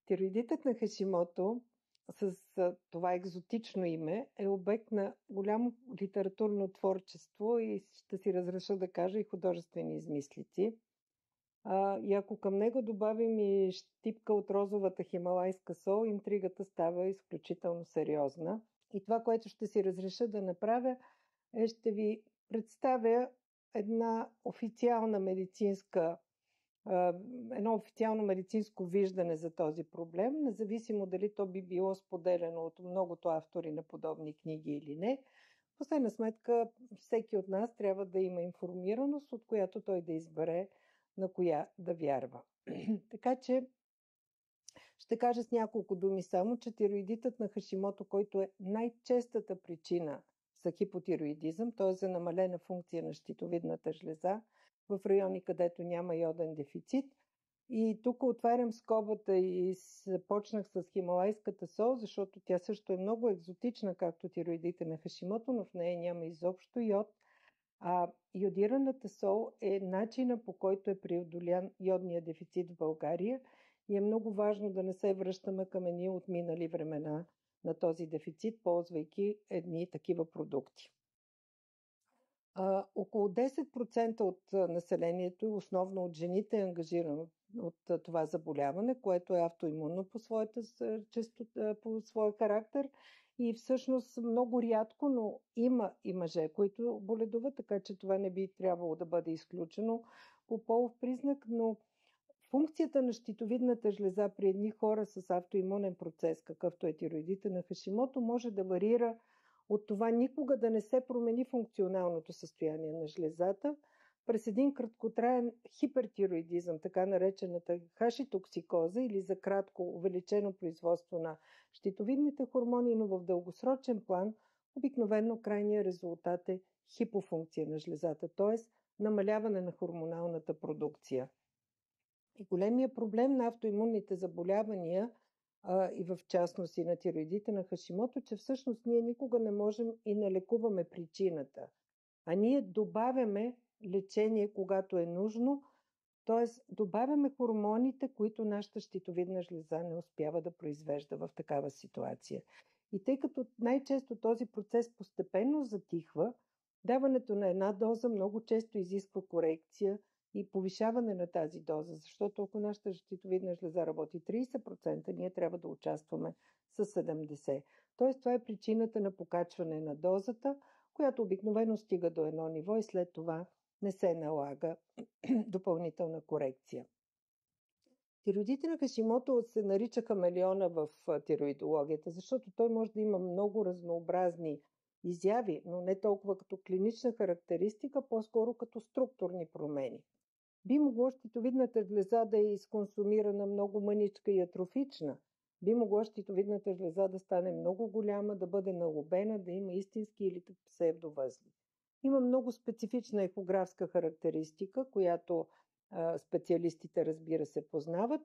Тироидитът на Хашимото с това екзотично име е обект на голямо литературно творчество и ще си разреша да кажа и художествени измислици. И ако към него добавим и щипка от розовата хималайска сол, интригата става изключително сериозна. И това, което ще си разреша да направя, ще ви представя едно официално медицинско виждане за този проблем, независимо дали то би било споделено от многото автори на подобни книги или не. В последна сметка, всеки от нас трябва да има информираност, от която той да избере на коя да вярва. Така че ще кажа с няколко думи само, че тироидитът на Хашимото, който е най-честата причина за хипотироидизъм, т.е. за намалена функция на щитовидната жлеза в райони, където няма йоден дефицит. И тук отварям скобата и започнах с хималайската сол, защото тя също е много екзотична, както тироидите на Хашимото, но в нея няма изобщо йод. А йодираната сол е начина, по който е преодолян йодния дефицит в България и е много важно да не се връщаме към едни отминали времена на този дефицит, ползвайки едни такива продукти. Около 10% от населението, основно от жените, е ангажирано от това заболяване, което е автоимунно по своя характер. И всъщност много рядко, но има и мъже, които боледуват, така че това не би трябвало да бъде изключено по полов признак, но функцията на щитовидната жлеза при едни хора с автоимунен процес, какъвто е тироидита на Хашимото, може да варира от това никога да не се промени функционалното състояние на жлезата през един краткотраен хипертироидизъм, така наречената хашитоксикоза или за кратко увеличено производство на щитовидните хормони, но в дългосрочен план обикновено крайният резултат е хипофункция на жлезата, т.е. намаляване на хормоналната продукция. И големия проблем на автоимунните заболявания и в частност и на тироидите на Хашимото, че всъщност ние никога не можем и не лекуваме причината, а ние добавяме лечение, когато е нужно, т.е. добавяме хормоните, които нашата щитовидна жлеза не успява да произвежда в такава ситуация. И тъй като най-често този процес постепенно затихва, даването на една доза много често изисква корекция и повишаване на тази доза, защото ако нашата щитовидна жлеза работи 30%, ние трябва да участваме с 70%. Тоест това е причината на покачване на дозата, която обикновено стига до едно ниво и след това не се налага допълнителна корекция. Тироидите на Хашимото се нарича хамелеона в тироидологията, защото той може да има много разнообразни изяви, но не толкова като клинична характеристика, по-скоро като структурни промени. Би могло щитовидната жлеза да е изконсумирана много мъничка и атрофична. Би могло щитовидната жлеза да стане много голяма, да бъде налобена, да има истински или псевдовъзли. Има много специфична ехографска характеристика, която специалистите, разбира се, познават,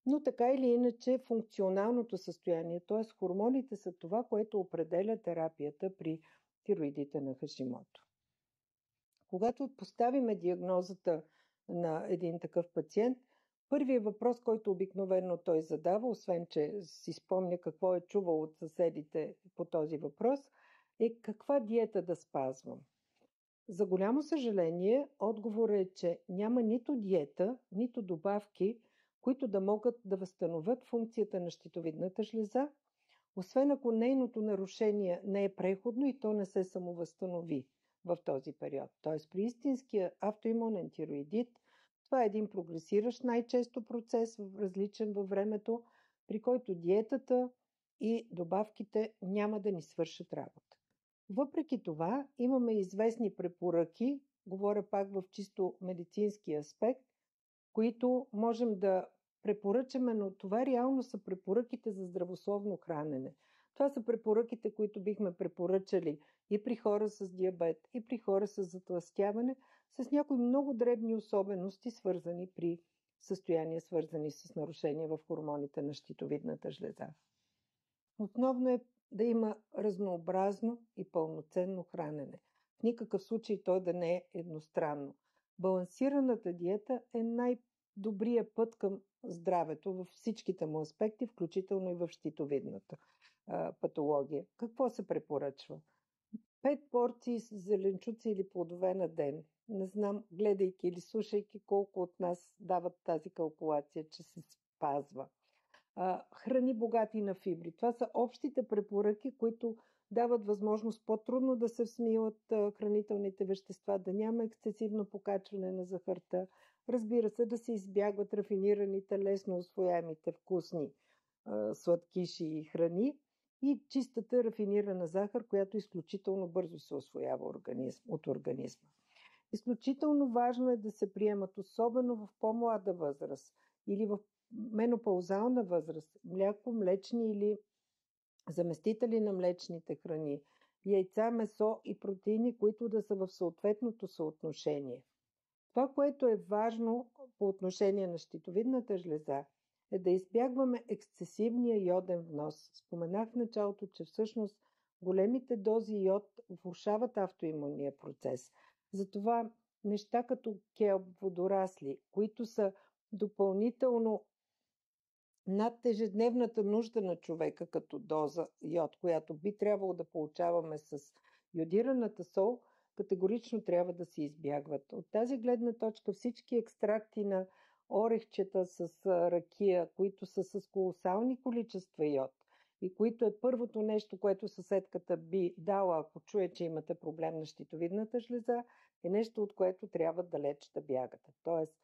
но така или иначе функционалното състояние, т.е. хормоните са това, което определя терапията при тироидите на Хашимото. Когато поставиме диагнозата на един такъв пациент, първият въпрос, който обикновено той задава, освен че си спомня какво е чувал от съседите по този въпрос, е каква диета да спазвам. За голямо съжаление, отговорът е, че няма нито диета, нито добавки, които да могат да възстановят функцията на щитовидната жлеза, освен ако нейното нарушение не е преходно и то не се самовъзстанови в този период. Т.е. при истинския автоимунен тироидит, това е един прогресиращ най-често процес, различен във времето, при който диетата и добавките няма да ни свършат работа. Въпреки това, имаме известни препоръки, говоря пак в чисто медицински аспект, които можем да препоръчаме, но това реално са препоръките за здравословно хранене. Това са препоръките, които бихме препоръчали и при хора с диабет, и при хора с затлъстяване, с някои много дребни особености, свързани при състояния, свързани с нарушения в хормоните на щитовидната жлеза. Основно е да има разнообразно и пълноценно хранене. В никакъв случай то да не е едностранно. Балансираната диета е най-добрият път към здравето във всичките му аспекти, включително и в щитовидната патология. Какво се препоръчва? 5 порции с зеленчуци или плодове на ден. Не знам, гледайки или слушайки, колко от нас дават тази калкулация, че се спазва. Храни богати на фибри. Това са общите препоръки, които дават възможност по-трудно да се всмилат хранителните вещества, да няма ексцесивно покачване на захарта. Разбира се, да се избягват рафинираните, лесно усвояемите, вкусни сладкиши и храни и чистата рафинирана захар, която изключително бързо се усвоява от организма. Изключително важно е да се приемат, особено в по-млада възраст или в менопаузална възраст, мляко, млечни или заместители на млечните храни, яйца, месо и протеини, които да са в съответното съотношение. Това, което е важно по отношение на щитовидната жлеза, е да избягваме ексцесивния йоден внос. Споменах в началото, че всъщност големите дози йод влошават автоимунния процес. Затова неща като келп, водорасли, които са допълнително над ежедневната нужда на човека като доза йод, която би трябвало да получаваме с йодираната сол, категорично трябва да се избягват. От тази гледна точка всички екстракти на орехчета с ракия, които са с колосални количества йод и които е първото нещо, което съседката би дала, ако чуе, че имате проблем на щитовидната жлеза, е нещо, от което трябва далеч да бягате. Тоест,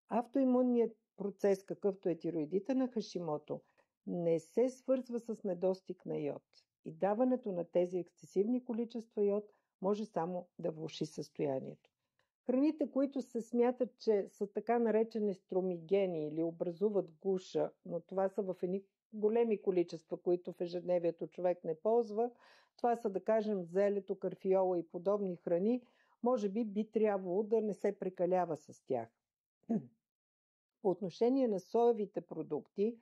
автоимунният процес, какъвто е тироидита на Хашимото, не се свързва с недостиг на йод. И даването на тези ексцесивни количества йод може само да влоши състоянието. Храните, които се смятат, че са така наречени струмигени или образуват гуша, но това са в едни големи количества, които в ежедневието човек не ползва, това са, да кажем, зелето, карфиола и подобни храни, може би трябвало да не се прекалява с тях. По отношение на соевите продукти,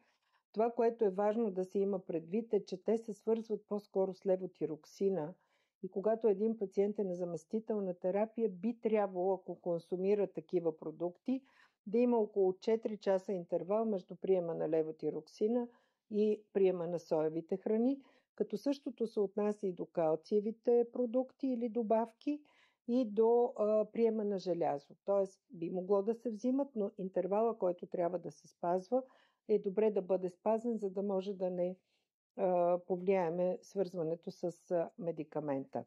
това, което е важно да се има предвид, е, че те се свързват по-скоро с левотироксина и когато един пациент е на заместителна терапия, би трябвало, ако консумира такива продукти, да има около 4 часа интервал между приема на левотироксина и приема на соевите храни, като същото се отнася и до калциевите продукти или добавки и до приема на желязо. Тоест би могло да се взимат, но интервала, който трябва да се спазва, е добре да бъде спазен, за да може да не повлияеме свързването с медикамента.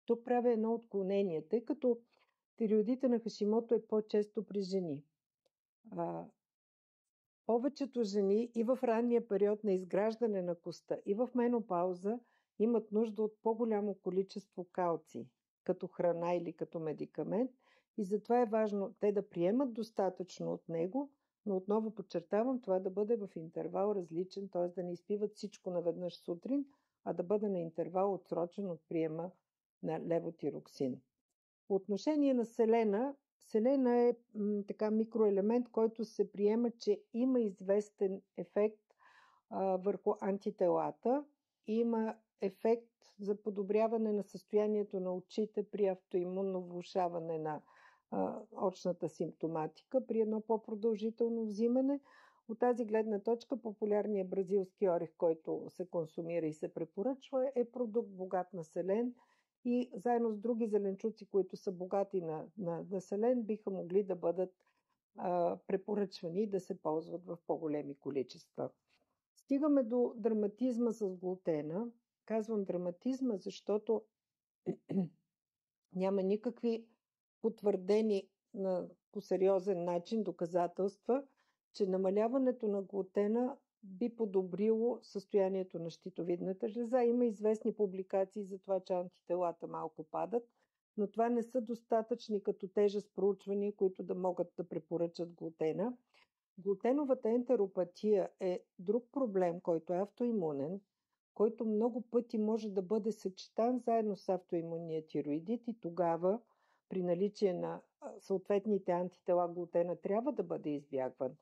Тук правя едно отклонение, тъй като тиреоидита на Хашимото е по-често при жени. Повечето жени и в ранния период на изграждане на коста, и в менопауза имат нужда от по-голямо количество калций, като храна или като медикамент, и затова е важно те да приемат достатъчно от него, но отново подчертавам, това да бъде в интервал различен, т.е. да не изпиват всичко наведнъж сутрин, а да бъде на интервал отсрочен от приема на левотироксин. По отношение на селена е така микроелемент, който се приема, че има известен ефект върху антителата, има ефект за подобряване на състоянието на очите при автоимунно влошаване на очната симптоматика, при едно по-продължително взимане. От тази гледна точка популярният бразилски орех, който се консумира и се препоръчва, е продукт богат на селен и заедно с други зеленчуци, които са богати на селен, биха могли да бъдат препоръчвани и да се ползват в по-големи количества. Стигаме до драматизма с глутена. Казвам драматизма, защото няма никакви потвърдени по сериозен начин доказателства, че намаляването на глутена би подобрило състоянието на щитовидната жлеза. Има известни публикации за това, че антителата малко падат, но това не са достатъчни като тежест проучвания, които да могат да препоръчат глутена. Глутеновата ентеропатия е друг проблем, който е автоимунен, който много пъти може да бъде съчетан заедно с автоимунния тироидит и тогава при наличие на съответните антитела глутена трябва да бъде избягван.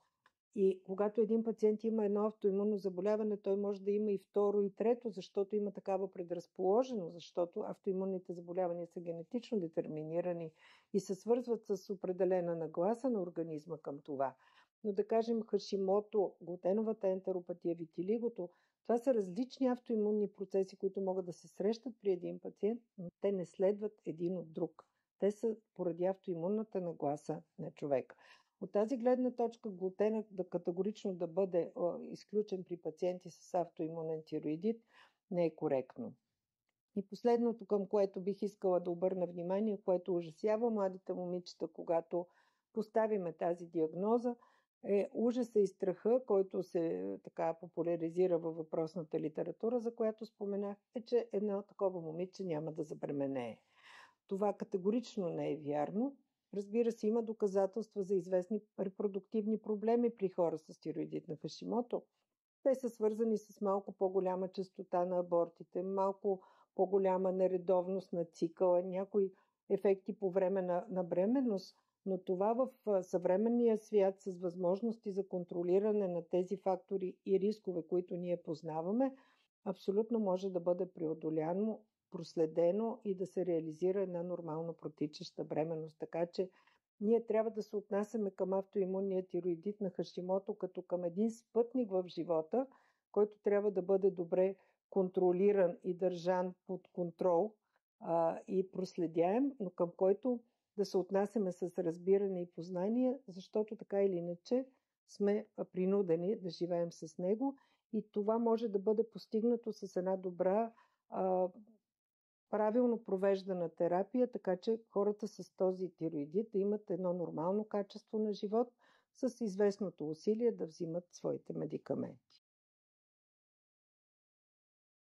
И когато един пациент има едно автоимунно заболяване, той може да има и второ и трето, защото има такава предразположеност, защото автоимунните заболявания са генетично детерминирани и се свързват с определена нагласа на организма към това. но да кажем Хашимото, глутеновата ентеропатия, витилигото, това са различни автоимунни процеси, които могат да се срещат при един пациент, но те не следват един от друг. Те са поради автоимунната нагласа на човека. От тази гледна точка глутенът категорично да бъде изключен при пациенти с автоимунен тироидит не е коректно. И последното, към което бих искала да обърна внимание, което ужасява младите момичета, когато поставиме тази диагноза, е ужаса и страха, който се така популяризира във въпросната литература, за която споменах, е, че едно такова момиче няма да забременее. Това категорично не е вярно. Разбира се, има доказателства за известни репродуктивни проблеми при хора с тироидит на Хашимото. Те са свързани с малко по-голяма честота на абортите, малко по-голяма нередовност на цикъла, някои ефекти по време на бременност, но това в съвременния свят с възможности за контролиране на тези фактори и рискове, които ние познаваме, абсолютно може да бъде преодоляно, проследено и да се реализира една нормално протичаща бременност. Така че ние трябва да се отнасяме към автоимунния тироидит на Хашимото като към един спътник в живота, който трябва да бъде добре контролиран и държан под контрол и проследяем, но към който да се отнасяме с разбиране и познание, защото така или иначе сме принудени да живеем с него и това може да бъде постигнато с една добра правилно провеждана терапия, така че хората с този тироидит да имат едно нормално качество на живот с известното усилие да взимат своите медикаменти.